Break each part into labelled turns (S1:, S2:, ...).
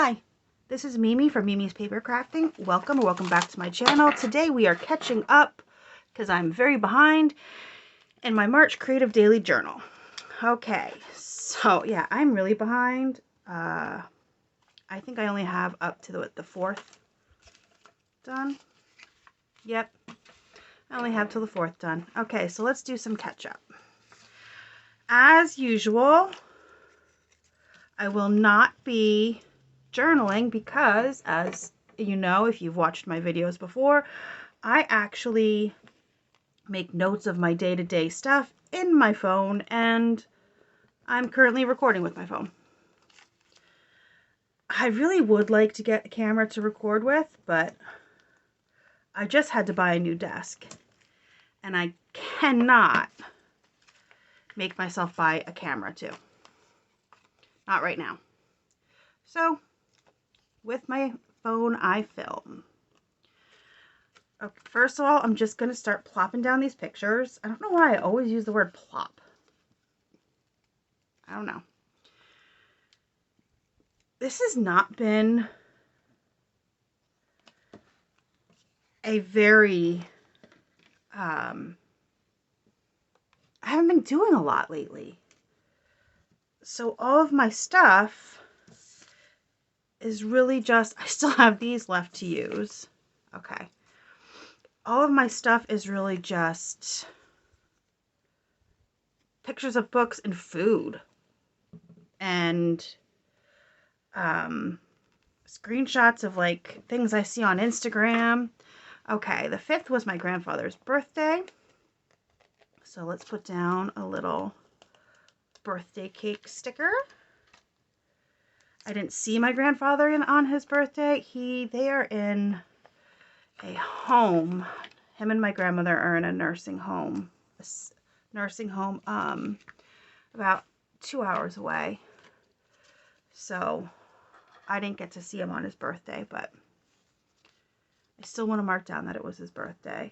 S1: Hi, this is Mimi from Mimi's Paper Crafting. Welcome back to my channel. Today we are catching up because I'm very behind in my March Creative Daily Journal. Okay, so yeah, I'm really behind. I think I only have up to the 4th done. Yep, I only have till the 4th done. Okay, so let's do some catch up. As usual, I will not be journaling because, as you know, if you've watched my videos before, I actually make notes of my day-to-day stuff in my phone, and I'm currently recording with my phone. I really would like to get a camera to record with, but I just had to buy a new desk, and I cannot make myself buy a camera too. Not right now. So, with my phone, I film. Okay, first of all, I'm just going to start plopping down these pictures. I don't know why I always use the word plop. I don't know. This has not been a very, I haven't been doing a lot lately. So all of my stuff is really just, I still have these left to use. Okay. All of my stuff is really just pictures of books and food. And screenshots of like things I see on Instagram. Okay, the 5th was my grandfather's birthday. So let's put down a little birthday cake sticker. I didn't see my grandfather on his birthday. They are in a home. Him and my grandmother are in a nursing home. About 2 hours away. So I didn't get to see him on his birthday, but I still want to mark down that it was his birthday.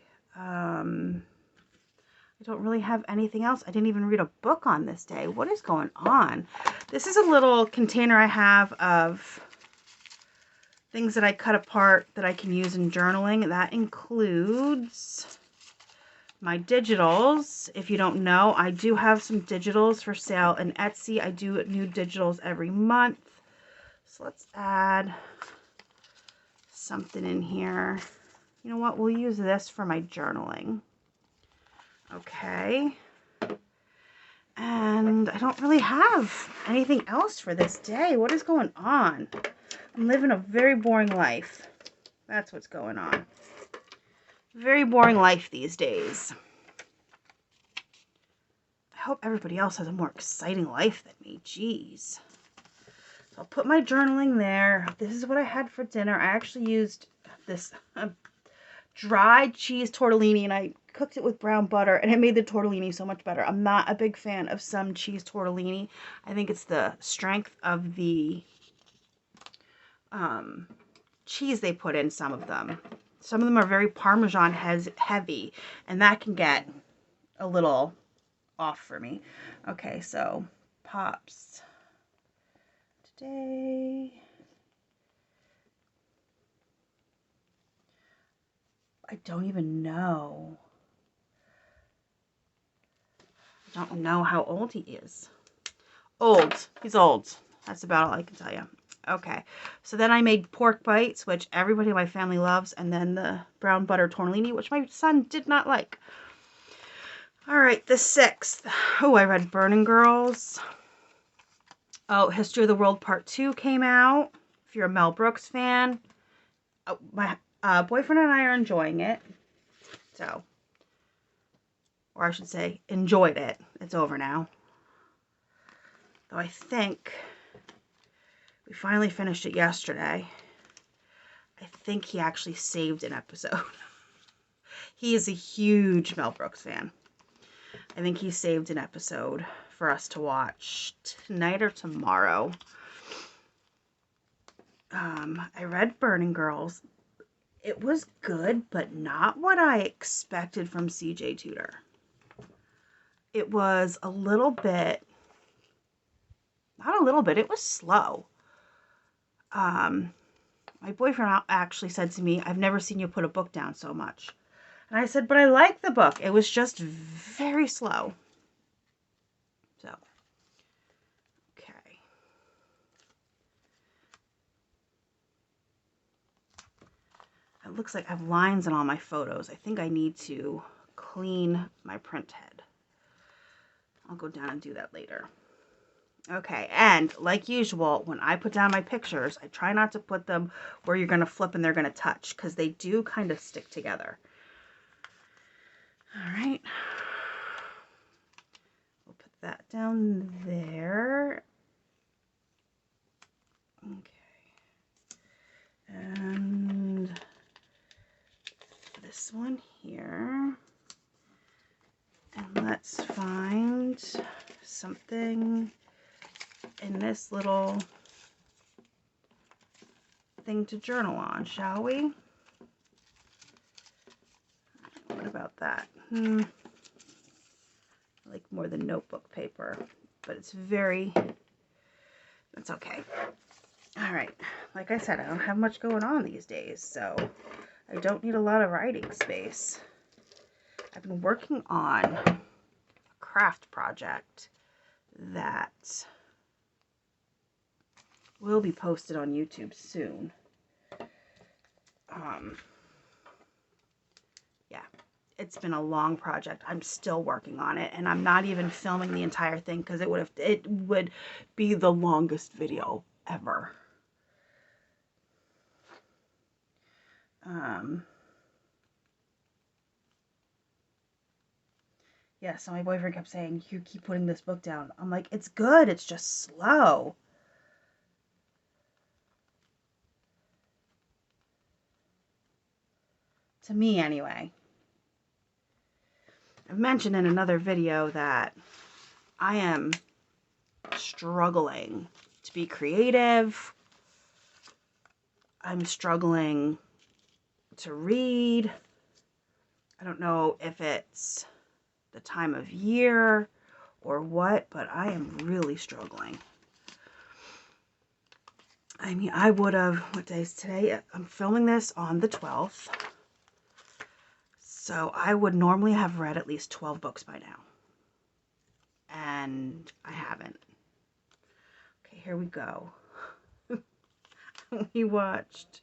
S1: I don't really have anything else. I didn't even read a book on this day. What is going on? This is a little container I have of things that I cut apart that I can use in journaling. That includes my digitals. If you don't know, I do have some digitals for sale in Etsy. I do new digitals every month. So let's add something in here. You know what? We'll use this for my journaling. Okay. And I don't really have anything else for this day. What is going on? I'm living a very boring life. That's what's going on. Very boring life these days. I hope everybody else has a more exciting life than me. Jeez. So I'll put my journaling there. This is what I had for dinner. I actually used this dried cheese tortellini, and I cooked it with brown butter, and it made the tortellini so much better. I'm not a big fan of some cheese tortellini. I think it's the strength of the cheese they put in some of them. Some of them are very Parmesan heavy, and that can get a little off for me. Okay, so Pops today. I don't even know. I don't know how old he is. Old. He's old. That's about all I can tell you. Okay. So then I made pork bites, which everybody in my family loves, and then the brown butter tortellini, which my son did not like. All right, the 6th. Oh, I read Burning Girls. Oh, History of the World Part 2 came out. If you're a Mel Brooks fan. Oh, my boyfriend and I are enjoying it. So, or I should say, enjoyed it. It's over now. Though I think we finally finished it yesterday. I think he actually saved an episode. He is a huge Mel Brooks fan. I think he saved an episode for us to watch tonight or tomorrow. I read Burning Girls. It was good, but not what I expected from C.J. Tudor. It was a little bit, not a little bit, it was slow. my boyfriend actually said to me, I've never seen you put a book down so much. And I said, but I like the book. It was just very slow. So, okay. It looks like I have lines in all my photos. I think I need to clean my print head. I'll go down and do that later. Okay, and like usual, when I put down my pictures, I try not to put them where you're going to flip and they're going to touch, because they do kind of stick together. All right. We'll put that down there. Okay. And this one here. And let's find something in this little thing to journal on, shall we? What about that? I like more the notebook paper, but it's okay. All right, like I said, I don't have much going on these days, so I don't need a lot of writing space. I've been working on a craft project that will be posted on YouTube soon. Yeah, it's been a long project. I'm still working on it, and I'm not even filming the entire thing because it would be the longest video ever. Yeah, so my boyfriend kept saying, you keep putting this book down. I'm like, it's good, it's just slow. To me, anyway. I've mentioned in another video that I am struggling to be creative. I'm struggling to read. I don't know if it's the time of year or what, but I am really struggling. I mean, I would have, what day is today? I'm filming this on the 12th. So I would normally have read at least 12 books by now. And I haven't. Okay, here we go. We watched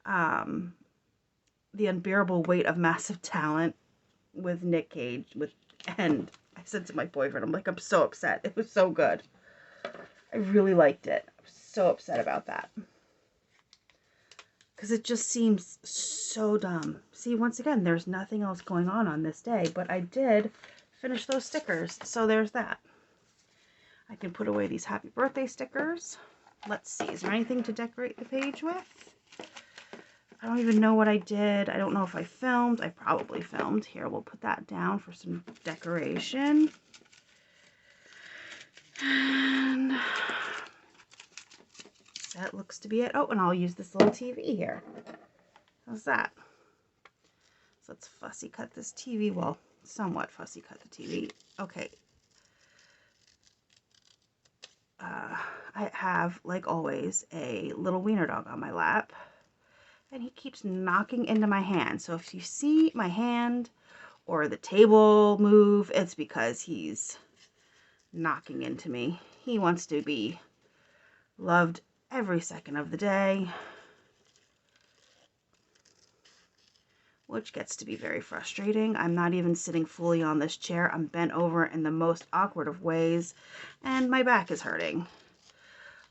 S1: The Unbearable Weight of Massive Talent with Nick Cage. And I said to my boyfriend, I'm like, I'm so upset. It was so good. I really liked it. I was so upset about that. Because it just seems so dumb. See, once again, there's nothing else going on this day. But I did finish those stickers. So there's that. I can put away these happy birthday stickers. Let's see. Is there anything to decorate the page with? I don't even know what I did. I don't know if I filmed. I probably filmed. Here, we'll put that down for some decoration. And that looks to be it. Oh, and I'll use this little TV here. How's that? So let's fussy cut this TV. Well, somewhat fussy cut the TV. Okay. I have, like always, a little wiener dog on my lap. And he keeps knocking into my hand. So if you see my hand or the table move, it's because he's knocking into me. He wants to be loved every second of the day, which gets to be very frustrating. I'm not even sitting fully on this chair. I'm bent over in the most awkward of ways, and my back is hurting.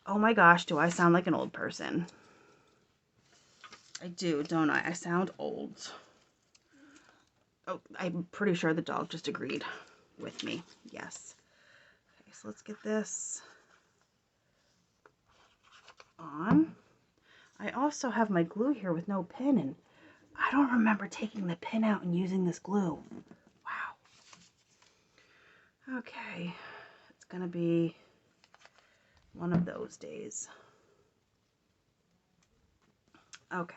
S1: Oh my gosh, do I sound like an old person? I do, don't I? I sound old. Oh, I'm pretty sure the dog just agreed with me. Yes. Okay, so let's get this on. I also have my glue here with no pin, and I don't remember taking the pin out and using this glue. Wow. Okay. It's going to be one of those days. Okay.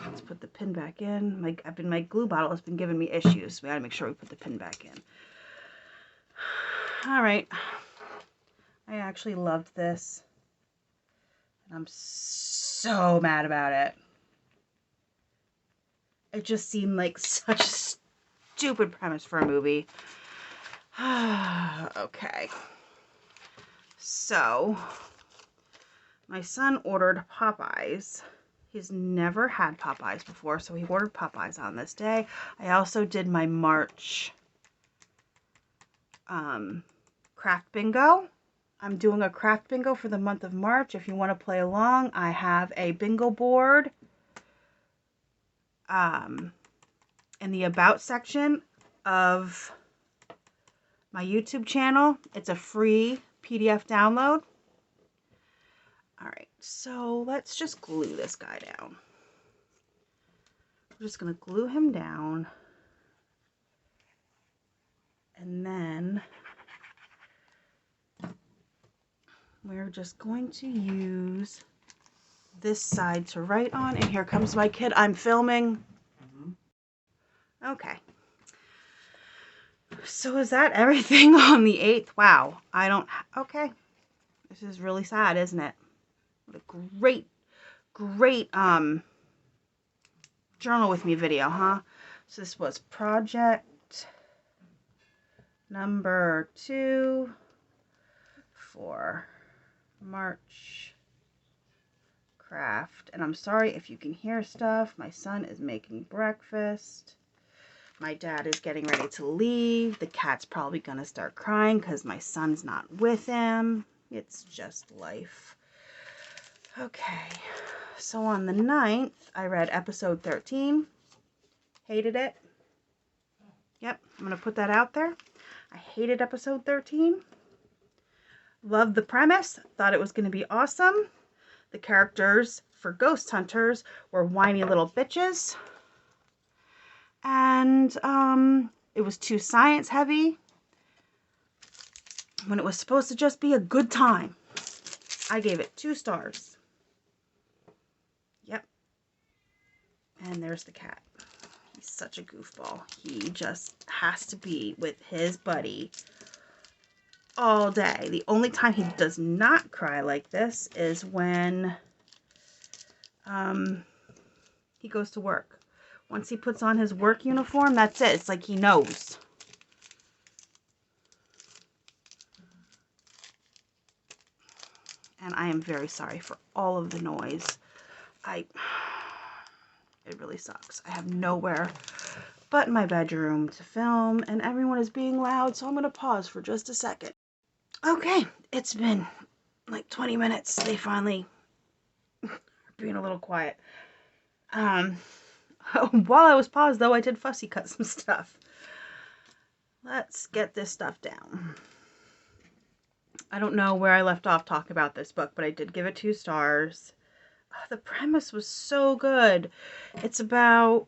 S1: Let's put the pin back in. My glue bottle has been giving me issues, so we gotta make sure we put the pin back in. All right. I actually loved this. I'm so mad about it. It just seemed like such a stupid premise for a movie. Okay. So, my son ordered Popeyes. He's never had Popeyes before, so he ordered Popeyes on this day. I also did my March craft bingo. I'm doing a craft bingo for the month of March. If you want to play along, I have a bingo board in the About section of my YouTube channel. It's a free PDF download. All right, so let's just glue this guy down. We're just going to glue him down. And then we're just going to use this side to write on. And here comes my kid. I'm filming. Okay. So is that everything on the 8th? Wow. Okay. This is really sad, isn't it? What a great journal with me video, huh? So this was project number 2 for March craft. And I'm sorry if you can hear stuff. My son is making breakfast. My dad is getting ready to leave. The cat's probably gonna start crying because my son's not with him. It's just life. Okay, so on the 9th, I read episode 13. Hated it. Yep, I'm going to put that out there. I hated episode 13. Loved the premise. Thought it was going to be awesome. The characters for Ghost Hunters were whiny little bitches. And it was too science heavy when it was supposed to just be a good time. I gave it 2 stars. Yep. And there's the cat. He's such a goofball. He just has to be with his buddy all day. The only time he does not cry like this is when he goes to work. Once he puts on his work uniform, that's it. It's like he knows. And I am very sorry for all of the noise. It really sucks. I have nowhere but my bedroom to film, and everyone is being loud, so I'm going to pause for just a second. Okay, it's been like 20 minutes. They finally are being a little quiet. While I was paused, though, I did fussy cut some stuff. Let's get this stuff down. I don't know where I left off talking about this book, but I did give it 2 stars. Oh, the premise was so good. It's about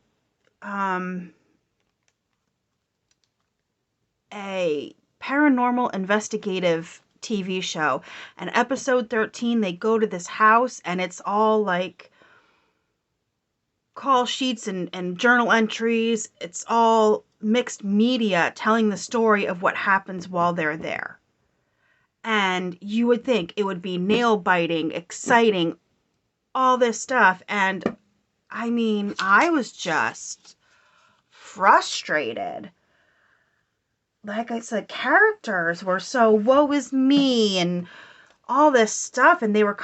S1: a paranormal investigative TV show. And episode 13, they go to this house, and it's all like call sheets and journal entries. It's all mixed media telling the story of what happens while they're there. And you would think it would be nail-biting, exciting, all this stuff. And I mean, I was just frustrated. Like I said, characters were so woe is me and all this stuff, and they were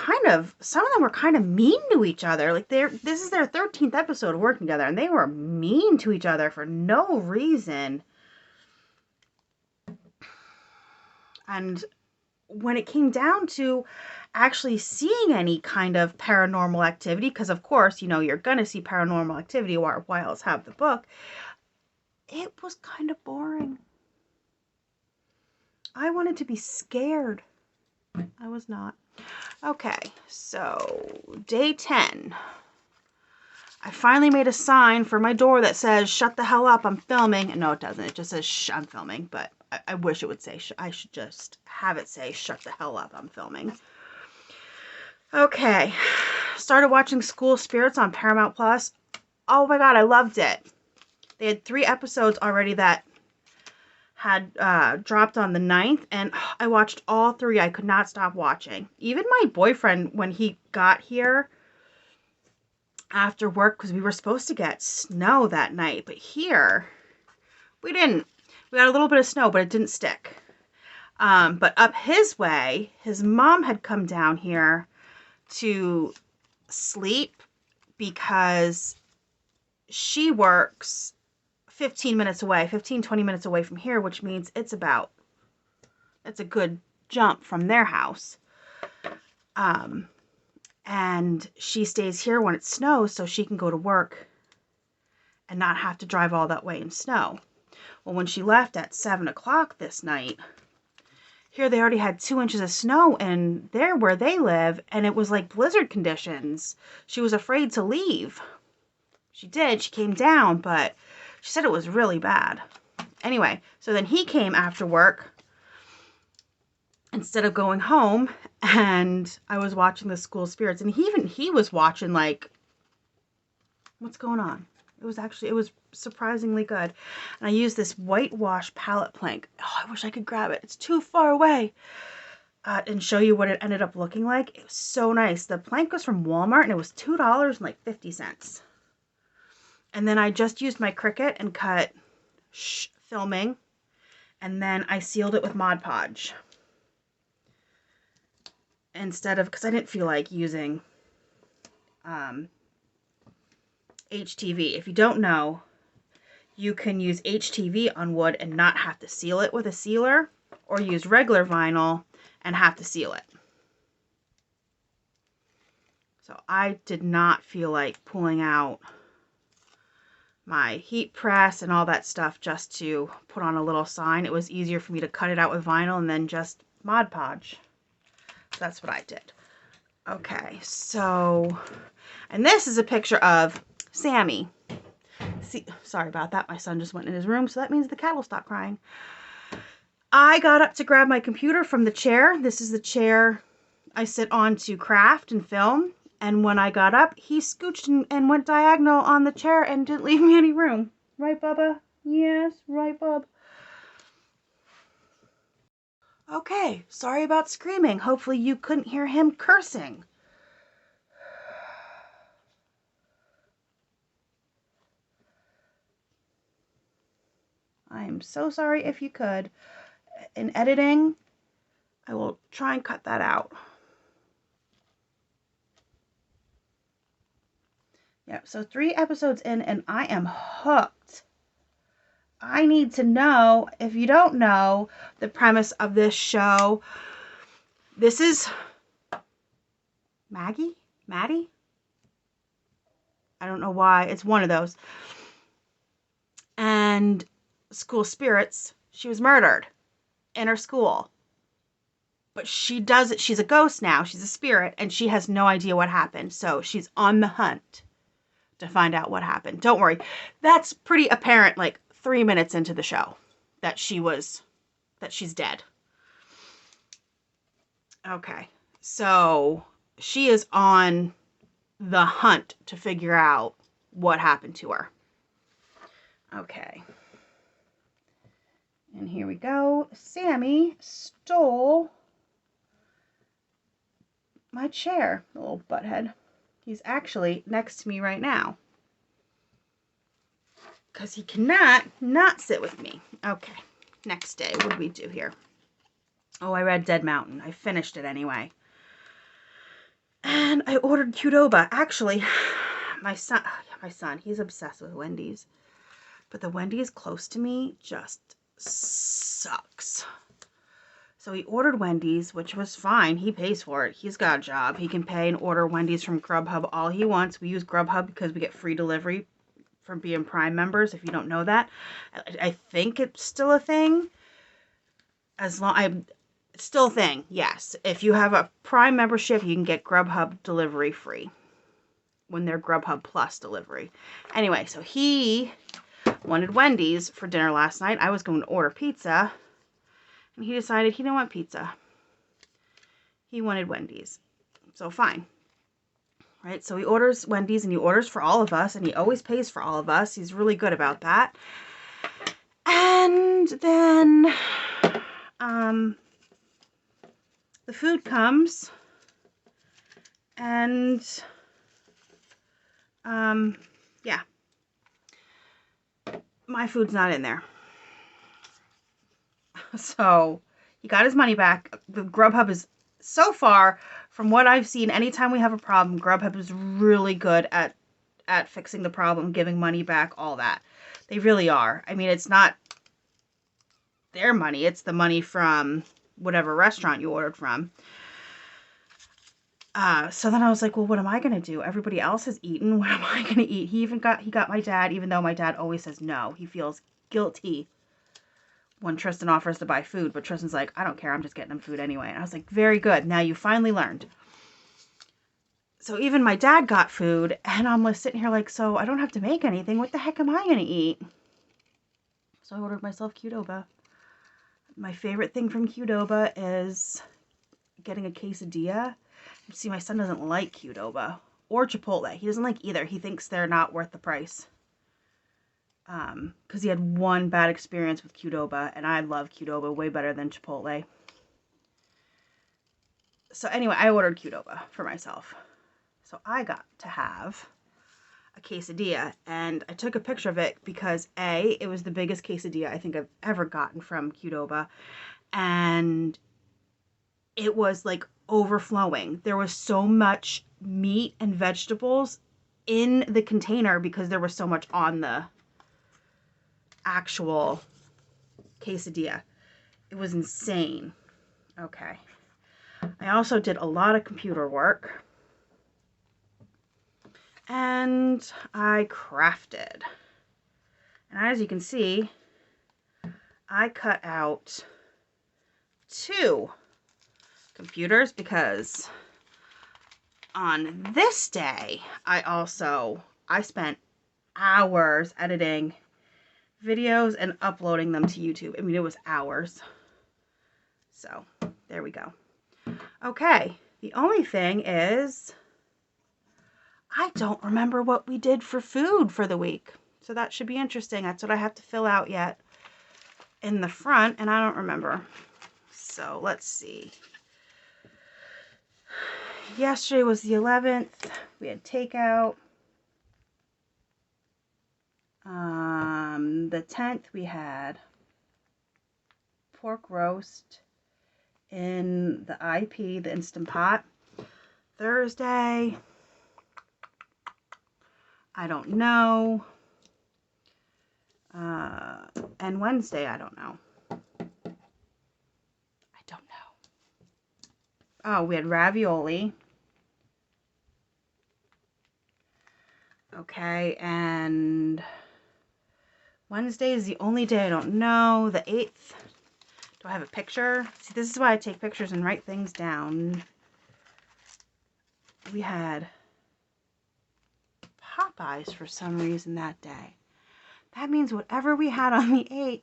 S1: some of them were kind of mean to each other. Like this is their 13th episode working together, and they were mean to each other for no reason. And when it came down to actually seeing any kind of paranormal activity, because of course, you know, you're gonna see paranormal activity while else have the book, it was kind of boring. I wanted to be scared. I was not. Okay, so day 10. I finally made a sign for my door that says, "Shut the hell up, I'm filming." No, it doesn't. It just says, "Shh, I'm filming." But I wish it would say, I should just have it say, "Shut the hell up, I'm filming." Okay, started watching School Spirits on Paramount Plus. Oh my god, I loved it. They had 3 episodes already that had dropped on the 9th, and I watched all 3. I could not stop watching. Even my boyfriend, when he got here after work, because we were supposed to get snow that night, but here we didn't. We got a little bit of snow, but it didn't stick. But up his way, his mom had come down here to sleep because she works 15 minutes away, 15, 20 minutes away from here, which means it's a good jump from their house. And she stays here when it snows so she can go to work and not have to drive all that way in snow. Well, when she left at 7 o'clock this night, here they already had 2 inches of snow and there where they live, and it was like blizzard conditions. She was afraid to leave. She did. She came down, but she said it was really bad. Anyway, so then he came after work instead of going home, and I was watching the School Spirits, and he was watching like, what's going on? It was surprisingly good. And I used this whitewash palette plank. Oh, I wish I could grab it. It's too far away. And show you what it ended up looking like. It was so nice. The plank was from Walmart, and it was $2.50. And then I just used my Cricut and cut filming, and then I sealed it with Mod Podge. Instead of, because I didn't feel like using HTV. If you don't know, you can use HTV on wood and not have to seal it with a sealer, or use regular vinyl and have to seal it. So I did not feel like pulling out my heat press and all that stuff just to put on a little sign. It was easier for me to cut it out with vinyl and then just Mod Podge. So that's what I did. Okay, so, and this is a picture of Sammy. See, sorry about that. My son just went in his room, so that means the cat will stop crying. I got up to grab my computer from the chair. This is the chair I sit on to craft and film. And when I got up, he scooched and went diagonal on the chair and didn't leave me any room. Right, Bubba? Yes, right, Bub. Okay, sorry about screaming. Hopefully you couldn't hear him cursing. I am so sorry if you could. In editing, I will try and cut that out. Yep, so 3 episodes in and I am hooked. I need to know, if you don't know the premise of this show, this is Maddie? I don't know why. It's one of those. And School Spirits, she was murdered in her school. But she does it. She's a ghost now. She's a spirit, and she has no idea what happened. So she's on the hunt to find out what happened. Don't worry. That's pretty apparent like 3 minutes into the show that she's dead. Okay. So she is on the hunt to figure out what happened to her. Okay. And here we go. Sammy stole my chair, the little butthead. He's actually next to me right now, because he cannot not sit with me. Okay, next day. What did we do here? Oh, I read Dead Mountain. I finished it anyway. And I ordered Qdoba. Actually, my son, he's obsessed with Wendy's. But the Wendy's close to me just sucks. So he ordered Wendy's, which was fine. He pays for it. He's got a job. He can pay and order Wendy's from Grubhub all he wants. We use Grubhub because we get free delivery from being Prime members, if you don't know that. I think it's still a thing. It's still a thing, yes. If you have a Prime membership, you can get Grubhub delivery free when they're Grubhub Plus delivery. Anyway, so he wanted Wendy's for dinner last night. I was going to order pizza. And he decided he didn't want pizza. He wanted Wendy's. So fine. Right? So he orders Wendy's, and he orders for all of us, and he always pays for all of us. He's really good about that. And And then the food comes, and yeah, my food's not in there. So he got his money back. The Grubhub is, so far, from what I've seen, anytime we have a problem, Grubhub is really good at fixing the problem, giving money back, all that. They really are. I mean, it's not their money. It's the money from whatever restaurant you ordered from. So then I was like, well, what am I going to do? Everybody else has eaten. What am I going to eat? He got my dad, even though my dad always says no. He feels guilty when Tristan offers to buy food, but Tristan's like, I don't care. I'm just getting him food anyway. And I was like, very good. Now you finally learned. So even my dad got food, and I'm like sitting here like, so I don't have to make anything. What the heck am I going to eat? So I ordered myself Qdoba. My favorite thing from Qdoba is getting a quesadilla. See, my son doesn't like Qdoba or Chipotle. He doesn't like either. He thinks they're not worth the price. Because he had one bad experience with Qdoba, and I love Qdoba way better than Chipotle. So anyway, I ordered Qdoba for myself. So I got to have a quesadilla, and I took a picture of it because A, it was the biggest quesadilla I think I've ever gotten from Qdoba, and it was like overflowing. There was so much meat and vegetables in the container because there was so much on the actual quesadilla. It was insane. Okay. I also did a lot of computer work. And I crafted. And as you can see, I cut out 2 computers because on this day, I spent hours editing videos and uploading them to YouTube. I mean, it was hours. So there we go. Okay, the only thing is I don't remember what we did for food for the week. So that should be interesting. That's what I have to fill out yet in the front, and I don't remember. So let's see. Yesterday was the 11th. We had takeout. The 10th we had pork roast in the IP, the Instant Pot. Thursday, I don't know. And Wednesday, I don't know. Oh, we had ravioli. Okay, and Wednesday is the only day I don't know. The 8th. Do I have a picture? See, this is why I take pictures and write things down. We had Popeyes for some reason that day. That means whatever we had on the 8th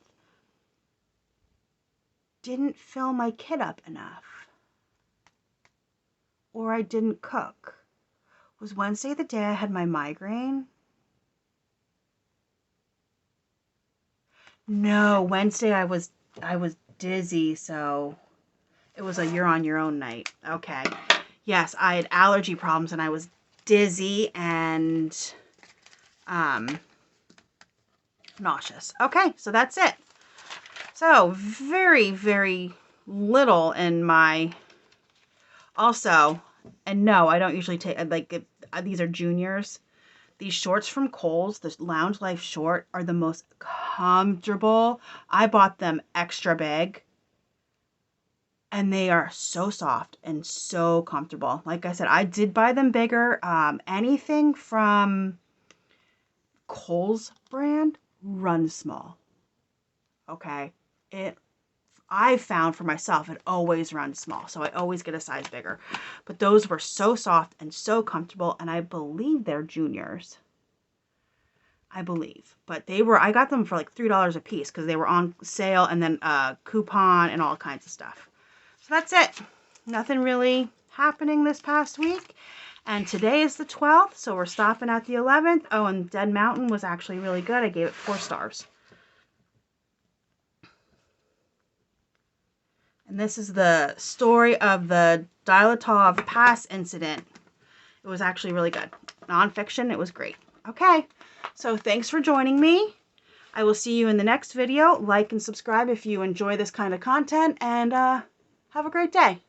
S1: didn't fill my kit up enough. Or I didn't cook. Was Wednesday the day I had my migraine? No, Wednesday I was dizzy, so it was a you're on your own night. Okay. Yes, I had allergy problems and I was dizzy and nauseous. Okay, so that's it. So very, very little in my, also, and no, I don't usually take, like, these are juniors. These shorts from Kohl's, the Lounge Life short, are the most comfortable. I bought them extra big. And they are so soft and so comfortable. Like I said, I did buy them bigger. Anything from Kohl's brand runs small. Okay. I found for myself, it always runs small. So I always get a size bigger. But those were so soft and so comfortable. And I believe they're juniors. I believe. But I got them for like $3 a piece because they were on sale and then coupon and all kinds of stuff. So that's it. Nothing really happening this past week. And today is the 12th, so we're stopping at the 11th. Oh, and Dead Mountain was actually really good. I gave it 4 stars. And this is the story of the Dyatlov Pass incident. It was actually really good. Nonfiction, it was great. Okay, so thanks for joining me. I will see you in the next video. Like and subscribe if you enjoy this kind of content, and have a great day.